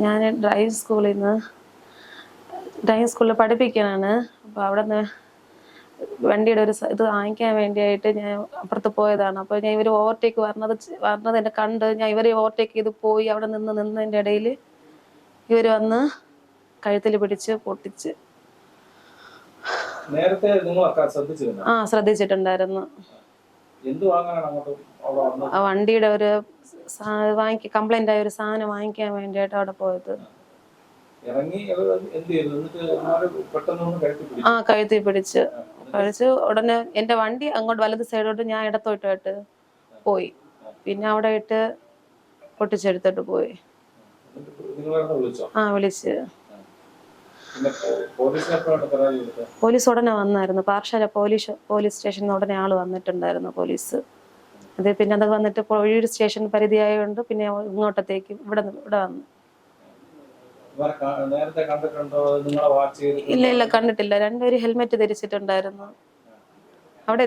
ഞാൻ ഡ്രൈവിംഗ് സ്കൂളിൽ പഠിപ്പിക്കാനാണ്. അപ്പോൾ അവിടെ നിന്ന് വണ്ടിയുടെ ഒരു ഇത് വാങ്ങിക്കാൻ വേണ്ടിയായിട്ട് ഞാൻ അപ്പുറത്ത് പോയതാണ്. അപ്പോൾ ഞാൻ ഇവർ ഓവർടേക്ക് വരണത് എന്നെ കണ്ട് ഞാൻ ഇവരെ ഓവർടേക്ക് ചെയ്ത് പോയി. അവിടെ നിന്നതിൻ്റെ ഇടയിൽ ഇവർ വന്ന് കഴുത്തിൽ പിടിച്ച് പൊട്ടിച്ച്. നേരത്തെ ശ്രദ്ധിച്ചിട്ടുണ്ടായിരുന്നു. വണ്ടിയുടെ ഒരു കംപ്ലൈന്റ് ആയ ഒരു സാധനം വാങ്ങിക്കാൻ വേണ്ടിയിട്ട് അവിടെ പോയത്. കഴുത്തിൽ പിടിച്ച് ഉടനെ എന്റെ വണ്ടി അങ്ങോട്ട് വലത് സൈഡോട്ട് ഞാൻ ഇടത്തോട്ടായിട്ട് പോയി. പിന്നെ അവിടെ ഇട്ട് പൊട്ടിച്ചെടുത്തിട്ട് പോയി. വിളിച്ച് പോലീസ് ഉടനെ വന്നായിരുന്നു. പാറശാല പോലീസ് സ്റ്റേഷനിൽ ഉടനെ ആള് വന്നിട്ടുണ്ടായിരുന്നു പോലീസ്. അത് പിന്നെ അത് വന്നിട്ട് ഒഴിയൂർ സ്റ്റേഷൻ പരിധിയായതുകൊണ്ട് പിന്നെ ഇങ്ങോട്ടത്തേക്ക് ഇവിടെ വന്നു. ഇല്ല കണ്ടിട്ടില്ല. രണ്ടുപേരും ഹെൽമെറ്റ് ധരിച്ചിട്ടുണ്ടായിരുന്നു. അവിടെ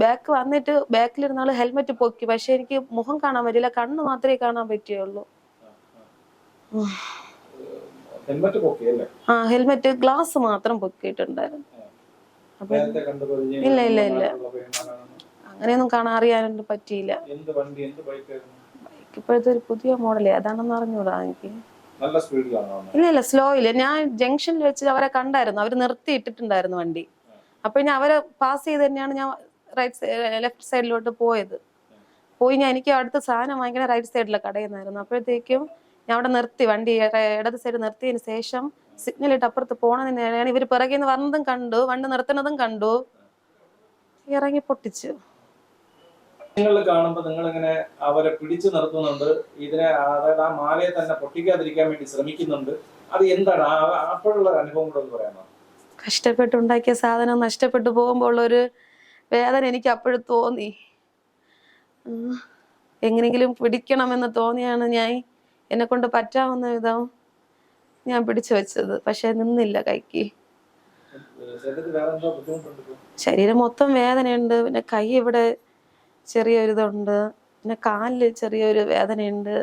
ബാക്ക് വന്നിട്ട് ബാക്കിലിരുന്ന ആള് ഹെൽമെറ്റ് പൊക്കി. പക്ഷെ എനിക്ക് മുഖം കാണാൻ പറ്റില്ല, കണ്ണ് മാത്രമേ കാണാൻ പറ്റുള്ളൂ. ഹെൽമെറ്റ് ഗ്ലാസ് മാത്രം പൊക്കിയിട്ടുണ്ടായിരുന്നു. ഇല്ല അങ്ങനെയൊന്നും അറിയാനൊന്നും പറ്റിയില്ല. ഇപ്പോഴത്തെ ഒരു പുതിയ മോഡലേ അതാണെന്ന് അറിഞ്ഞൂടാ എനിക്ക്. ഇല്ല സ്ലോയില്. ഞാൻ ജംഗ്ഷനിൽ വെച്ച് അവരെ കണ്ടായിരുന്നു. അവര് നിർത്തിയിട്ടിട്ടുണ്ടായിരുന്നു വണ്ടി. അപ്പൊ ഞാൻ അവരെ പാസ് ചെയ്ത് തന്നെയാണ് ഞാൻ ലെഫ്റ്റ് സൈഡിലോട്ട് പോയത്. എനിക്ക് അടുത്ത സാധനം വാങ്ങിക്കണ റൈറ്റ് സൈഡിലെ കടയുന്നായിരുന്നു. അപ്പോഴത്തേക്കും ഞാൻ അവിടെ നിർത്തി വണ്ടി ഇടത് സൈഡ് നിർത്തിയതിന് ശേഷം സിഗ്നൽ ഇട്ട് അപ്പുറത്ത് പോണതിനാണ് ഇവര് പിറകെ നിന്ന് വന്നതും കണ്ടു, വണ്ടി നിർത്തുന്നതും കണ്ടു, ഇറങ്ങി പൊട്ടിച്ചു. നിങ്ങൾ കാണുമ്പോൾ നിങ്ങൾ ഇങ്ങനെ അവരെ പിടിച്ചു നിർത്തുന്നുണ്ട്, ഇതിനെ അതായത് ആ മാലയെ തന്നെ പൊട്ടിക്കാതിരിക്കാൻ വേണ്ടി ശ്രമിക്കുന്നുണ്ട്. അത് എന്താണ് അപ്പോഴുള്ള അനുഭവം കൂടെ ഒന്ന് പറയാമോ? കഷ്ടപ്പെട്ടുണ്ടാക്കിയ സാധനം നഷ്ടപ്പെട്ടു പോകുമ്പോൾ ഉള്ളൊരു വേദന എനിക്ക് അപ്പോഴും തോന്നി. എങ്ങനെയെങ്കിലും പിടിക്കണമെന്ന് തോന്നിയാണ് ഞാൻ എന്നെ കൊണ്ട് പറ്റാവുന്ന വിധം ഞാൻ പിടിച്ചു വെച്ചത്. പക്ഷെ നിന്നില്ല കൈക്ക്. ശരീരം മൊത്തം വേദനയുണ്ട്. പിന്നെ കൈ ഇവിടെ ചെറിയൊരിതുണ്ട്, പിന്നെ കാലില് ചെറിയൊരു വേദനയുണ്ട്,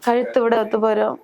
കഴുത്ത് ഇവിടെ ഒത്തുപോരും.